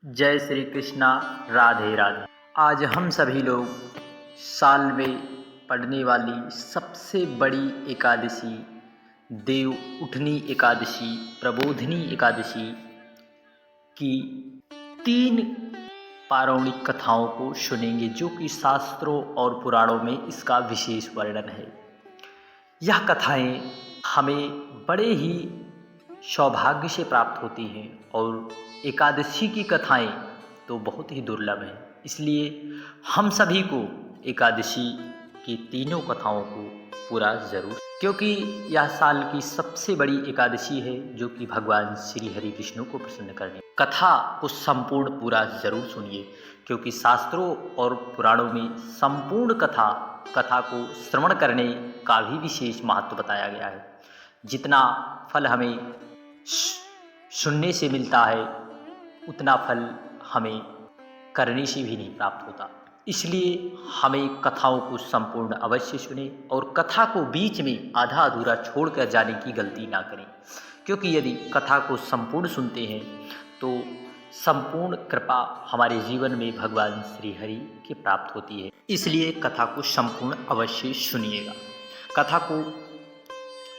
जय श्री कृष्णा। राधे राधे। आज हम सभी लोग साल में पड़ने वाली सबसे बड़ी एकादशी देव उठनी एकादशी, प्रबोधिनी एकादशी की 3 पौराणिक कथाओं को सुनेंगे, जो कि शास्त्रों और पुराणों में इसका विशेष वर्णन है। यह कथाएं हमें बड़े ही सौभाग्य से प्राप्त होती हैं और एकादशी की कथाएं तो बहुत ही दुर्लभ हैं। इसलिए हम सभी को एकादशी की तीनों कथाओं को पूरा ज़रूर, क्योंकि यह साल की सबसे बड़ी एकादशी है, जो कि भगवान श्री हरि विष्णु को प्रसन्न करने। कथा को संपूर्ण पूरा ज़रूर सुनिए, क्योंकि शास्त्रों और पुराणों में संपूर्ण कथा को श्रवण करने का भी विशेष महत्व बताया गया है। जितना फल हमें सुनने से मिलता है, उतना फल हमें करने से भी नहीं प्राप्त होता। इसलिए हमें कथाओं को संपूर्ण अवश्य सुने और कथा को बीच में आधा अधूरा छोड़कर जाने की गलती ना करें, क्योंकि यदि कथा को संपूर्ण सुनते हैं तो संपूर्ण कृपा हमारे जीवन में भगवान श्री हरि की प्राप्त होती है। इसलिए कथा को संपूर्ण अवश्य सुनिएगा। कथा को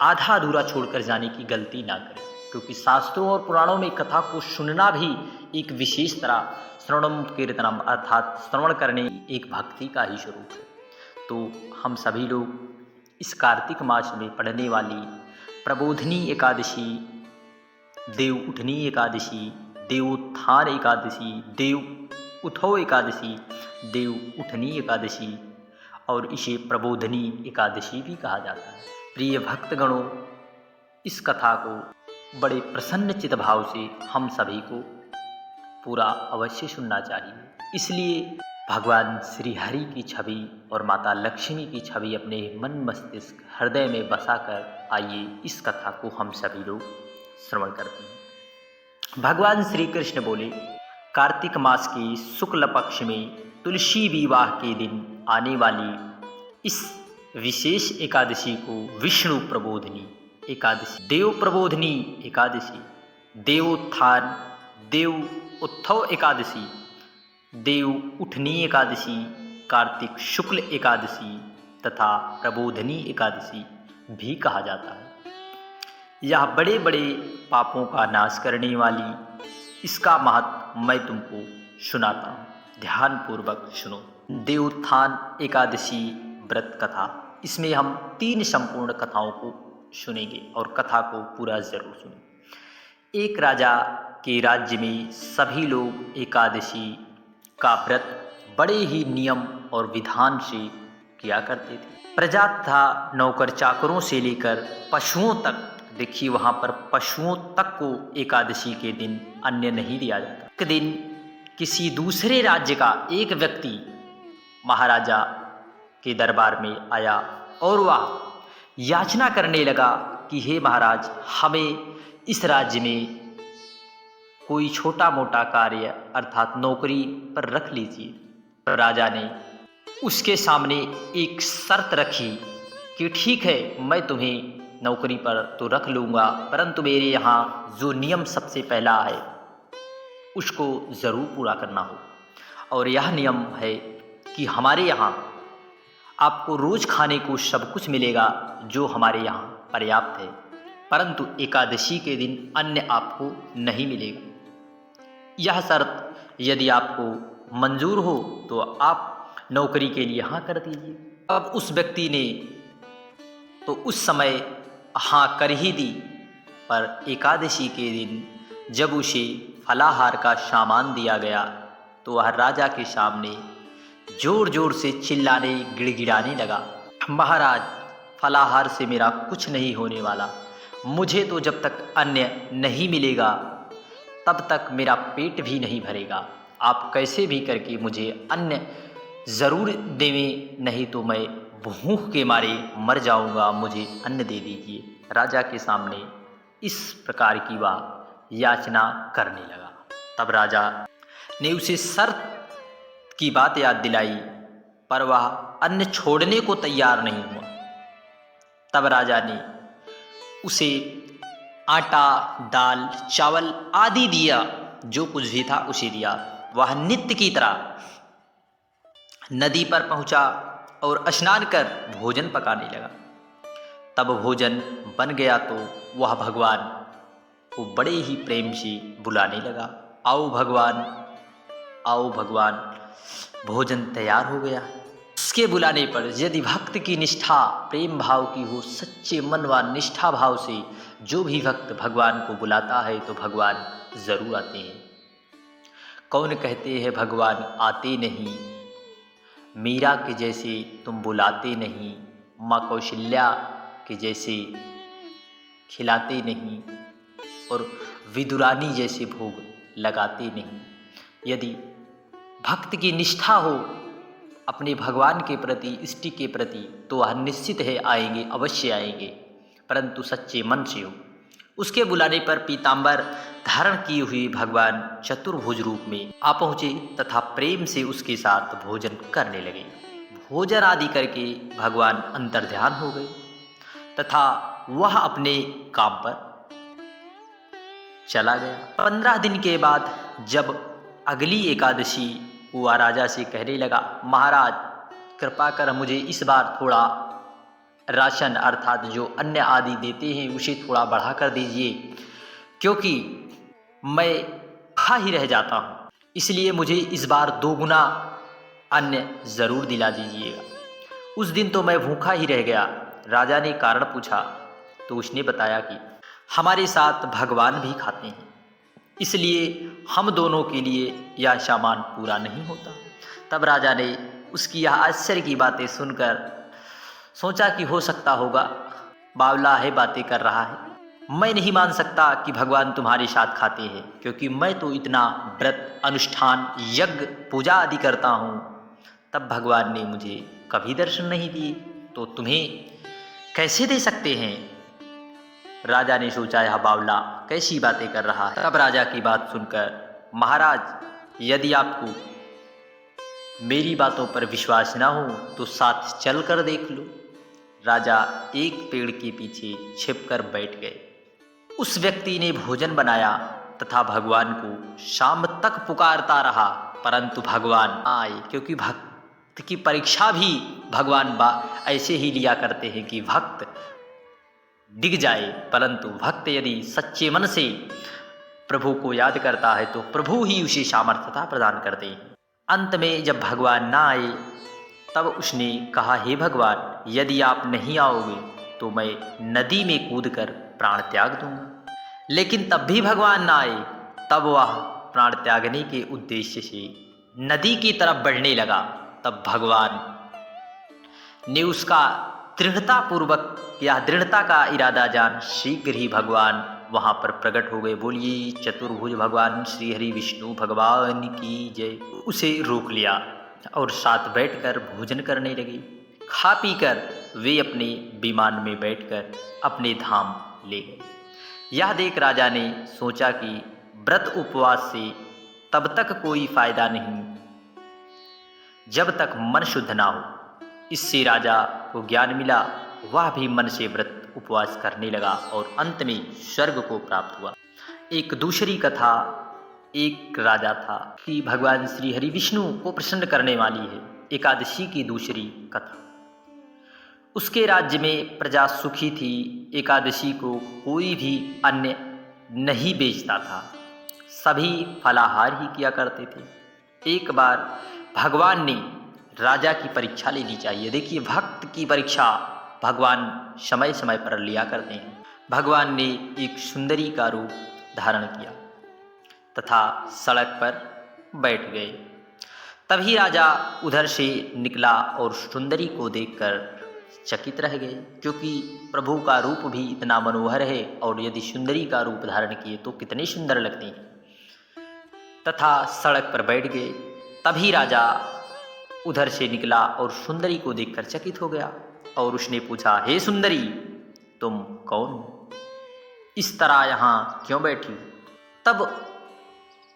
आधा अधूरा छोड़कर जाने की गलती ना करें, क्योंकि शास्त्रों और पुराणों में कथा को सुनना भी एक विशेष तरह श्रवणम कीर्तनम अर्थात श्रवण करने एक भक्ति का ही स्वरूप है। तो हम सभी लोग इस कार्तिक मास में पढ़ने वाली प्रबोधिनी एकादशी, देव उठनी एकादशी, देवोत्थान एकादशी, देव उठो एकादशी, देव उठनी एकादशी और इसे प्रबोधिनी एकादशी भी कहा जाता है। प्रिय भक्तगणों, इस कथा को बड़े प्रसन्न चित्त भाव से हम सभी को पूरा अवश्य सुनना चाहिए। इसलिए भगवान श्री हरि की छवि और माता लक्ष्मी की छवि अपने मन मस्तिष्क हृदय में बसाकर आइए इस कथा को हम सभी लोग श्रवण करते हैं। भगवान श्री कृष्ण बोले, कार्तिक मास के शुक्ल पक्ष में तुलसी विवाह के दिन आने वाली इस विशेष एकादशी को विष्णु प्रबोधिनी एकादशी, देव प्रबोधिनी एकादशी, देवोत्थान, देव उत्थव एकादशी, देव उठनी एकादशी, कार्तिक शुक्ल एकादशी तथा प्रबोधिनी एकादशी भी कहा जाता है। यह बड़े बड़े पापों का नाश करने वाली इसका महत्व मैं तुमको सुनाता हूँ, ध्यान पूर्वक सुनो। देवोत्थान एकादशी व्रत कथा, इसमें हम 3 संपूर्ण कथाओं को सुनेंगे और कथा को पूरा जरूर सुनें। एक राजा के राज्य में सभी लोग एकादशी का व्रत बड़े ही नियम और विधान से किया करते थे। प्रजा तथा नौकर चाकरों से लेकर पशुओं तक, देखिए वहाँ पर पशुओं तक को एकादशी के दिन अन्न नहीं दिया जाता। एक दिन किसी दूसरे राज्य का एक व्यक्ति महाराजा के दरबार में आया और वह याचना करने लगा कि हे महाराज, हमें इस राज्य में कोई छोटा मोटा कार्य अर्थात नौकरी पर रख लीजिए। पर राजा ने उसके सामने एक शर्त रखी कि ठीक है, मैं तुम्हें नौकरी पर तो रख लूँगा, परंतु मेरे यहाँ जो नियम सबसे पहला है उसको ज़रूर पूरा करना हो। और यह नियम है कि हमारे यहाँ आपको रोज़ खाने को सब कुछ मिलेगा जो हमारे यहाँ पर्याप्त है, परंतु एकादशी के दिन अन्न आपको नहीं मिलेगा। यह शर्त यदि आपको मंजूर हो तो आप नौकरी के लिए हाँ कर दीजिए। अब उस व्यक्ति ने तो उस समय हाँ कर ही दी, पर एकादशी के दिन जब उसे फलाहार का सामान दिया गया तो वह राजा के सामने जोर जोर से चिल्लाने गिड़गिड़ाने लगा, महाराज, फलाहार से मेरा कुछ नहीं होने वाला, मुझे तो जब तक अन्न नहीं मिलेगा तब तक मेरा पेट भी नहीं भरेगा। आप कैसे भी करके मुझे अन्न ज़रूर देवें, नहीं तो मैं भूख के मारे मर जाऊंगा, मुझे अन्न दे दीजिए। राजा के सामने इस प्रकार की वह याचना करने लगा। तब राजा ने उसे शर्त की बात याद दिलाई, पर वह अन्न छोड़ने को तैयार नहीं हुआ। तब राजा ने उसे आटा, दाल, चावल आदि दिया जो कुछ भी था उसे दिया। वह नित्य की तरह नदी पर पहुंचा और स्नान कर भोजन पकाने लगा। तब भोजन बन गया तो वह भगवान को बड़े ही प्रेम से बुलाने लगा, आओ भगवान, आओ भगवान। भोजन तैयार हो गया। इसके बुलाने पर यदि भक्त की निष्ठा प्रेम भाव की हो, सच्चे मन व निष्ठा भाव से जो भी भक्त भगवान को बुलाता है तो भगवान जरूर आते हैं। कौन कहते हैं भगवान आते नहीं, मीरा के जैसे तुम बुलाते नहीं, माँ कौशल्या के जैसे खिलाते नहीं और विदुरानी जैसे भोग लगाते नहीं। यदि भक्त की निष्ठा हो अपने भगवान के प्रति, इष्ट के प्रति, तो वह निश्चित है आएंगे, अवश्य आएंगे, परंतु सच्चे मन से हो। उसके बुलाने पर पीताम्बर धारण किए हुए भगवान चतुर्भुज रूप में आ पहुँचे तथा प्रेम से उसके साथ भोजन करने लगे। भोजन आदि करके भगवान अंतर्ध्यान हो गए तथा वह अपने काम पर चला गया। 15 दिन के बाद जब अगली एकादशी हुआ, राजा से कहने लगा, महाराज कृपा कर मुझे इस बार थोड़ा राशन अर्थात जो अन्न आदि देते हैं उसे थोड़ा बढ़ा कर दीजिए, क्योंकि मैं खा ही रह जाता हूँ, इसलिए मुझे इस बार 2 गुना अन्न ज़रूर दिला दीजिएगा। उस दिन तो मैं भूखा ही रह गया। राजा ने कारण पूछा तो उसने बताया कि हमारे साथ भगवान भी खाते हैं, इसलिए हम दोनों के लिए यह सामान पूरा नहीं होता। तब राजा ने उसकी यह आश्चर्य की बातें सुनकर सोचा कि हो सकता होगा बावला है, बातें कर रहा है। मैं नहीं मान सकता कि भगवान तुम्हारे साथ खाते हैं, क्योंकि मैं तो इतना व्रत अनुष्ठान यज्ञ पूजा आदि करता हूँ। तब भगवान ने मुझे कभी दर्शन नहीं दिए, तो तुम्हें कैसे दे सकते हैं। राजा ने सोचा यह बावला कैसी बातें कर रहा है। तब राजा की बात सुनकर, महाराज यदि आपको मेरी बातों पर विश्वास न हो तो साथ चल कर देख लो। राजा एक पेड़ के पीछे छिपकर बैठ गए। उस व्यक्ति ने भोजन बनाया तथा भगवान को शाम तक पुकारता रहा, परंतु भगवान आए, क्योंकि भक्त की परीक्षा भी भगवान ऐसे ही लिया करते हैं कि भक्त डिग जाए, परंतु भक्त यदि सच्चे मन से प्रभु को याद करता है तो प्रभु ही उसे सामर्थ्यता प्रदान करते हैं। अंत में जब भगवान ना आए तब उसने कहा, हे भगवान यदि आप नहीं आओगे तो मैं नदी में कूदकर प्राण त्याग दूंगा। लेकिन तब भी भगवान ना आए। तब वह प्राण त्यागने के उद्देश्य से नदी की तरफ बढ़ने लगा। तब भगवान ने उसका दृढ़ता का इरादा जान शीघ्र ही भगवान वहाँ पर प्रकट हो गए। बोलिए चतुर्भुज भगवान श्री हरि विष्णु भगवान की जय। उसे रोक लिया और साथ बैठकर भोजन करने लगे। खा पी कर वे अपने विमान में बैठकर अपने धाम ले गए। यह देख राजा ने सोचा कि व्रत उपवास से तब तक कोई फायदा नहीं जब तक मन शुद्ध ना हो। इससे राजा को ज्ञान मिला, वह भी मन से व्रत उपवास करने लगा और अंत में स्वर्ग को प्राप्त हुआ। एक दूसरी कथा, एक राजा था कि भगवान श्री हरि विष्णु को प्रसन्न करने वाली है एकादशी की दूसरी कथा। उसके राज्य में प्रजा सुखी थी। एकादशी को कोई भी अन्न नहीं बेचता था, सभी फलाहार ही किया करते थे। एक बार भगवान ने राजा की परीक्षा लेनी चाहिए। देखिए भक्त की परीक्षा भगवान समय समय पर लिया करते हैं। भगवान ने एक सुंदरी का रूप धारण किया तथा सड़क पर बैठ गए। तभी राजा उधर से निकला और सुंदरी को देखकर चकित रह गए, क्योंकि प्रभु का रूप भी इतना मनोहर है और यदि सुंदरी का रूप धारण किए तो कितने सुंदर लगते हैं। तथा सड़क पर बैठ गए। तभी राजा उधर से निकला और सुंदरी को देखकर चकित हो गया और उसने पूछा, हे सुंदरी तुम कौन हो, इस तरह यहाँ क्यों बैठी? तब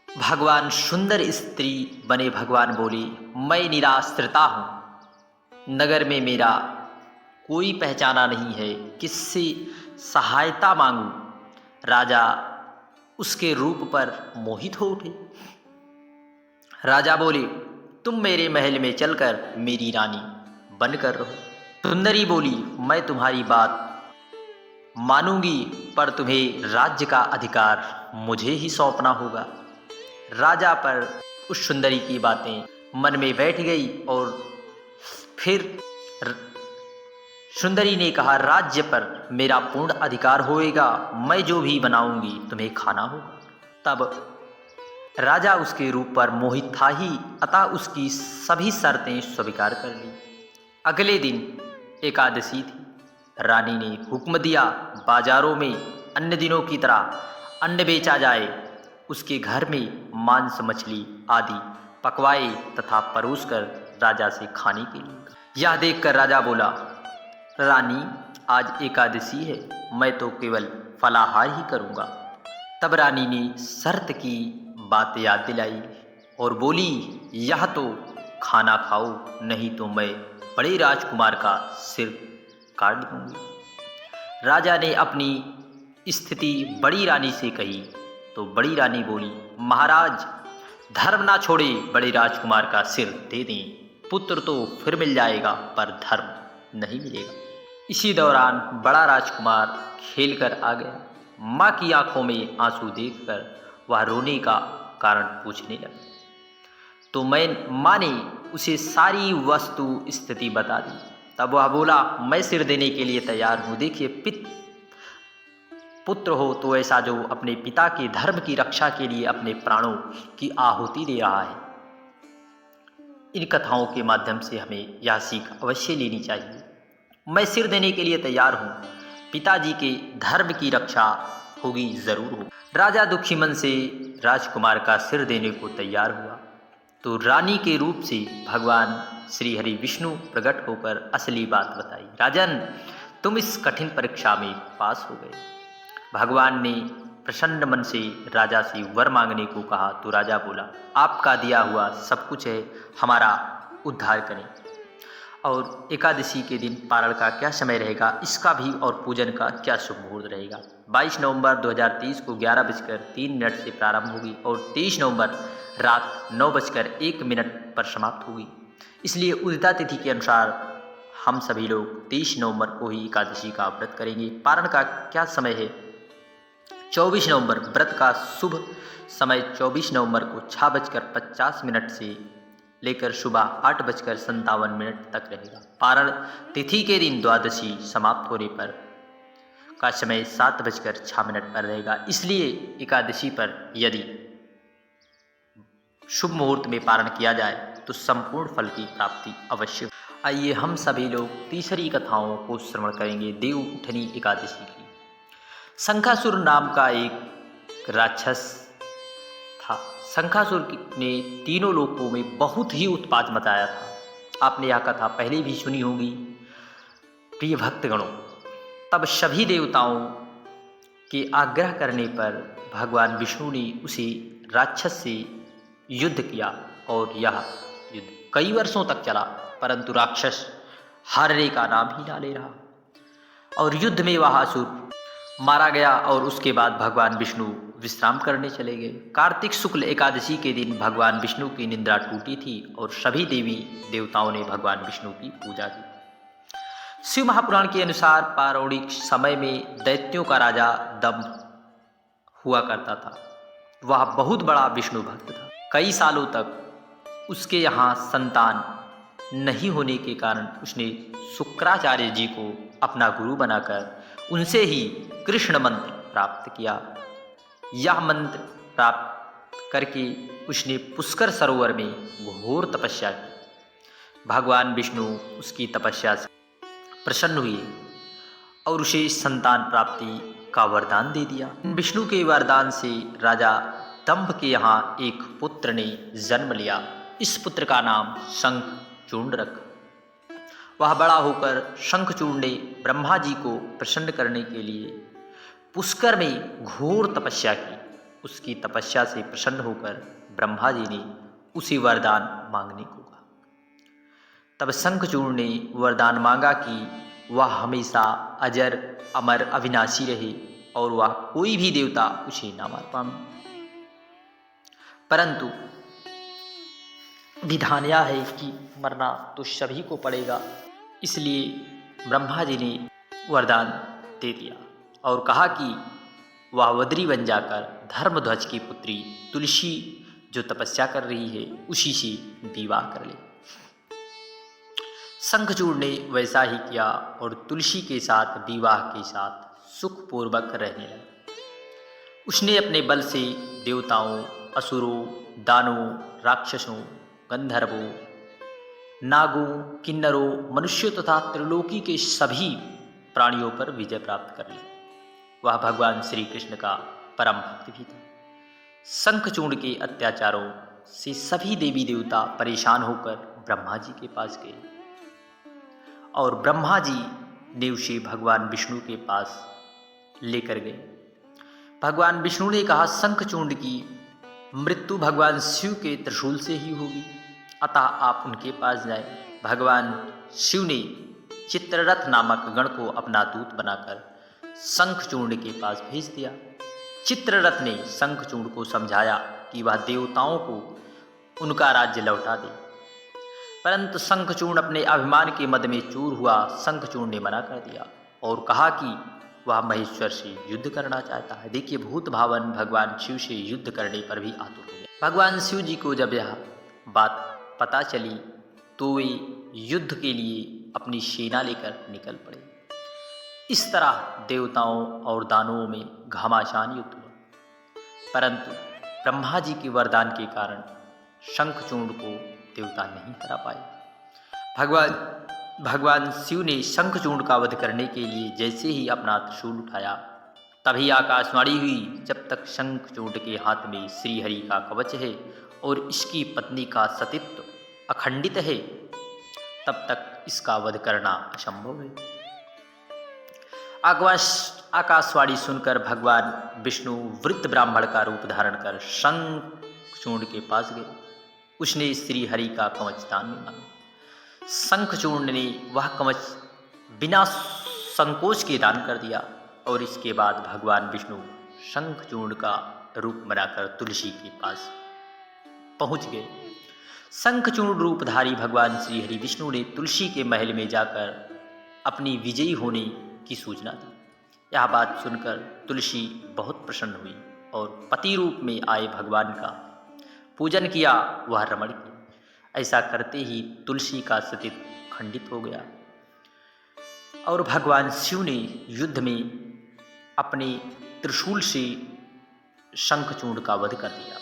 भगवान सुंदर स्त्री बने भगवान बोले, मैं निराश्रिता हूँ, नगर में मेरा कोई पहचाना नहीं है, किससे सहायता मांगूं? राजा उसके रूप पर मोहित हो उठे। राजा बोले, तुम मेरे महल में चलकर मेरी रानी बनकर रहो। सुंदरी बोली, मैं तुम्हारी बात मानूंगी, पर तुम्हें राज्य का अधिकार मुझे ही सौंपना होगा। राजा पर उस सुंदरी की बातें मन में बैठ गई और फिर सुंदरी ने कहा, राज्य पर मेरा पूर्ण अधिकार होएगा, मैं जो भी बनाऊंगी तुम्हें खाना होगा। तब राजा उसके रूप पर मोहित था ही, अतः उसकी सभी शर्तें स्वीकार कर ली। अगले दिन एकादशी थी। रानी ने हुक्म दिया, बाजारों में अन्य दिनों की तरह अन्न बेचा जाए। उसके घर में मांस मछली आदि पकवाए तथा परोसकर राजा से खाने के लिए। यह देखकर राजा बोला, रानी, आज एकादशी है, मैं तो केवल फलाहार ही करूँगा। तब रानी ने शर्त की बात याद दिलाई और बोली, यह तो खाना खाओ, नहीं तो मैं बड़े राजकुमार का सिर काट दूंगी। राजा ने अपनी स्थिति बड़ी रानी से कही तो बड़ी रानी बोली, महाराज, धर्म ना छोड़े बड़े राजकुमार का सिर दे दें। पुत्र तो फिर मिल जाएगा, पर धर्म नहीं मिलेगा। इसी दौरान बड़ा राजकुमार खेलकर आ गया। माँ की आंखों में आंसू देखकर वह रोने का कारण पूछने लगा, तो माँ ने उसे सारी वस्तु स्थिति बता दी। तब वह बोला, मैं सिर देने के लिए तैयार हूँ। देखिए, पुत्र हो तो ऐसा जो अपने पिता के धर्म की रक्षा के लिए अपने प्राणों की आहुति दे रहा है। इन कथाओं के माध्यम से हमें यह सीख अवश्य लेनी चाहिए। मैं सिर देने के लिए तैयार हूँ, पिताजी के धर्म की रक्षा होगी, जरूर हो। राजा दुखी मन से राजकुमार का सिर देने को तैयार हुआ तो रानी के रूप से भगवान श्री हरि विष्णु प्रकट होकर असली बात बताई। राजन, तुम इस कठिन परीक्षा में पास हो गए। भगवान ने प्रसन्न मन से राजा से वर मांगने को कहा तो राजा बोला, आपका दिया हुआ सब कुछ है, हमारा उद्धार करें। और एकादशी के दिन पारण का क्या समय रहेगा, इसका भी, और पूजन का क्या शुभ मुहूर्त रहेगा। 22 नवंबर 2023 को 11:03 से प्रारंभ होगी और 23 नवंबर रात 9:01 पर समाप्त होगी। इसलिए उदिता तिथि के अनुसार हम सभी लोग 23 नवंबर को ही एकादशी का व्रत करेंगे। पारण का क्या समय है, 24 नवंबर। व्रत का शुभ समय 24 नवंबर को 6:50 से लेकर सुबह 8:57 तक रहेगा। पारण तिथि के दिन द्वादशी समाप्त होने पर का समय 7:06 पर रहेगा। इसलिए एकादशी पर यदि शुभ मुहूर्त में पारण किया जाए तो संपूर्ण फल की प्राप्ति अवश्य। आइए हम सभी लोग तीसरी कथाओं को श्रवण करेंगे देव उठनी एकादशी की। शंखासुर नाम का एक राक्षस था। शंखासुर ने तीनों लोकों में बहुत ही उत्पात मचाया था। आपने यह कथा पहले भी सुनी होगी। प्रिय भक्तगणों, तब सभी देवताओं के आग्रह करने पर भगवान विष्णु ने उसे राक्षस से युद्ध किया और यह युद्ध कई वर्षों तक चला, परंतु राक्षस हारने का नाम ही ना ले रहा और युद्ध में वह असुर मारा गया। और उसके बाद भगवान विष्णु विश्राम करने चले गए। कार्तिक शुक्ल एकादशी के दिन भगवान विष्णु की निद्रा टूटी थी और सभी देवी देवताओं ने भगवान विष्णु की पूजा की। शिव महापुराण के अनुसार पौराणिक समय में दैत्यों का राजा दंभ हुआ करता था। वह बहुत बड़ा विष्णु भक्त था। कई सालों तक उसके यहाँ संतान नहीं होने के कारण उसने शुक्राचार्य जी को अपना गुरु बनाकर उनसे ही कृष्ण मंत्र प्राप्त किया। यह मंत्र प्राप्त करके उसने पुष्कर सरोवर में घोर तपस्या की। भगवान विष्णु उसकी तपस्या से प्रसन्न हुए और उसे संतान प्राप्ति का वरदान दे दिया। विष्णु के वरदान से राजा दंभ के यहाँ एक पुत्र ने जन्म लिया। इस पुत्र का नाम शंखचूर्ण रखा। वह बड़ा होकर शंखचूर्ण ने ब्रह्मा जी को प्रसन्न करने के लिए पुष्कर में घोर तपस्या की। उसकी तपस्या से प्रसन्न होकर ब्रह्मा जी ने उसी वरदान मांगने को कहा। तब शंखचूर्ण ने वरदान मांगा कि वह हमेशा अजर अमर अविनाशी रहे और वह कोई भी देवता उसे ना मार पाए। परंतु विधान यह है कि मरना तो सभी को पड़ेगा, इसलिए ब्रह्मा जी ने वरदान दे दिया और कहा कि वह बद्री बन जाकर धर्मध्वज की पुत्री तुलसी जो तपस्या कर रही है उसी से विवाह कर ले। शंखचूड़ ने वैसा ही किया और तुलसी के साथ विवाह के साथ सुखपूर्वक रहने लगा। उसने अपने बल से देवताओं, असुरों, दानवों, राक्षसों, गंधर्वों, नागों, किन्नरों, मनुष्यों तथा त्रिलोकी के सभी प्राणियों पर विजय प्राप्त कर ली। वह भगवान श्री कृष्ण का परम भक्त भी था। शंखचूड़ के अत्याचारों से सभी देवी देवता परेशान होकर ब्रह्मा जी के पास गए और ब्रह्मा जी ने उसे भगवान विष्णु के पास लेकर गए। भगवान विष्णु ने कहा, शंखचूड़ की मृत्यु भगवान शिव के त्रिशूल से ही होगी, अतः आप उनके पास जाएं। भगवान शिव ने चित्ररथ नामक गण को अपना दूत बनाकर शंखचूड़ के पास भेज दिया। चित्ररथ ने शंखचूड़ को समझाया कि वह देवताओं को उनका राज्य लौटा दे, परंतु शंखचूड़ अपने अभिमान के मद में चूर हुआ। शंखचूड़ ने मना कर दिया और कहा कि वह महेश्वर से युद्ध करना चाहता है। देखिए, भूत भावन भगवान शिव से युद्ध करने पर भी आतुर हो गया। भगवान शिव जी को जब यह बात पता चली तो वे युद्ध के लिए अपनी सेना लेकर निकल पड़े। इस तरह देवताओं और दानवों में घमासान युद्ध हुआ, परंतु ब्रह्मा जी के वरदान के कारण शंखचूड़ को देवता नहीं हरा पाए। भगवान शिव ने शंखचूड़ का वध करने के लिए जैसे ही अपना त्रिशूल उठाया, तभी आकाशवाणी हुई, जब तक शंखचूड़ के हाथ में श्रीहरि का कवच है और इसकी पत्नी का सतीत्व अखंडित है, तब तक इसका वध करना असंभव है। आकाशवाणी सुनकर भगवान विष्णु वृत्त ब्राह्मण का रूप धारण कर शंखचूड़ के पास गए। उसने श्रीहरि का कवच दान में मांगा। शंखचूड़ ने वह कवच बिना संकोच के दान कर दिया और इसके बाद भगवान विष्णु शंखचूड़ का रूप बनाकर तुलसी के पास पहुंच गए। शंखचूड़ रूपधारी भगवान श्री हरि विष्णु ने तुलसी के महल में जाकर अपनी विजयी होने की सूचना दी। यह बात सुनकर तुलसी बहुत प्रसन्न हुई और पति रूप में आए भगवान का पूजन किया, वह रमण किया। ऐसा करते ही तुलसी का सतीत्व खंडित हो गया और भगवान शिव ने युद्ध में अपने त्रिशूल से शंखचूड़ का वध कर दिया।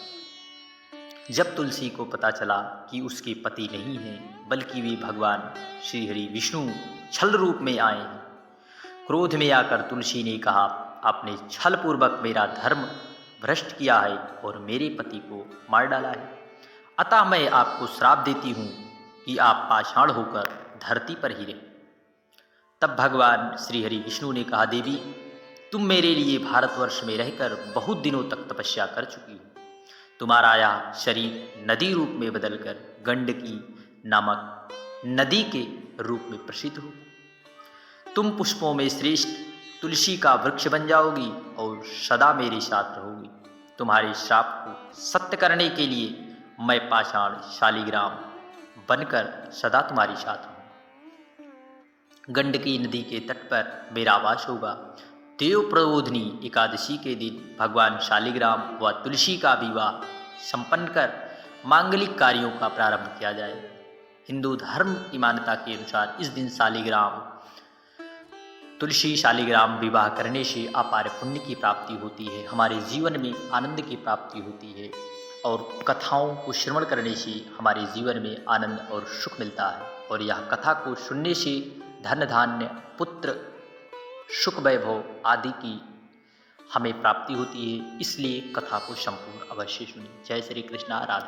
जब तुलसी को पता चला कि उसके पति नहीं हैं बल्कि वे भगवान श्री हरि विष्णु छल रूप में आए हैं, क्रोध में आकर तुलसी ने कहा, आपने छल पूर्वक मेरा धर्म भ्रष्ट किया है और मेरे पति को मार डाला है, अतः मैं आपको श्राप देती हूँ कि आप पाषाण होकर धरती पर ही रहें। तब भगवान श्री हरि विष्णु ने कहा, देवी, तुम मेरे लिए भारतवर्ष में रहकर बहुत दिनों तक तपस्या कर चुकी हो। तुम्हारा यह शरीर नदी रूप में बदलकर गंडकी नामक नदी के रूप में प्रसिद्ध हो। तुम पुष्पों में श्रेष्ठ तुलसी का वृक्ष बन जाओगी और सदा मेरे साथ रहोगी। तुम्हारे श्राप को सत्य करने के लिए मैं पाषाण शालिग्राम बनकर सदा तुम्हारे साथ हूँ। गंडकी नदी के तट पर मेरा वास होगा। देव प्रबोधिनी एकादशी के दिन भगवान शालिग्राम व तुलसी का विवाह संपन्न कर मांगलिक कार्यों का प्रारंभ किया जाए। हिंदू धर्म की मान्यता के अनुसार इस दिन तुलसी शालिग्राम विवाह करने से अपार पुण्य की प्राप्ति होती है, हमारे जीवन में आनंद की प्राप्ति होती है और कथाओं को श्रवण करने से हमारे जीवन में आनंद और सुख मिलता है और यह कथा को सुनने से धन धान्य पुत्र सुख वैभव आदि की हमें प्राप्ति होती है। इसलिए कथा को संपूर्ण अवश्य सुनिए। जय श्री कृष्णा। राधे।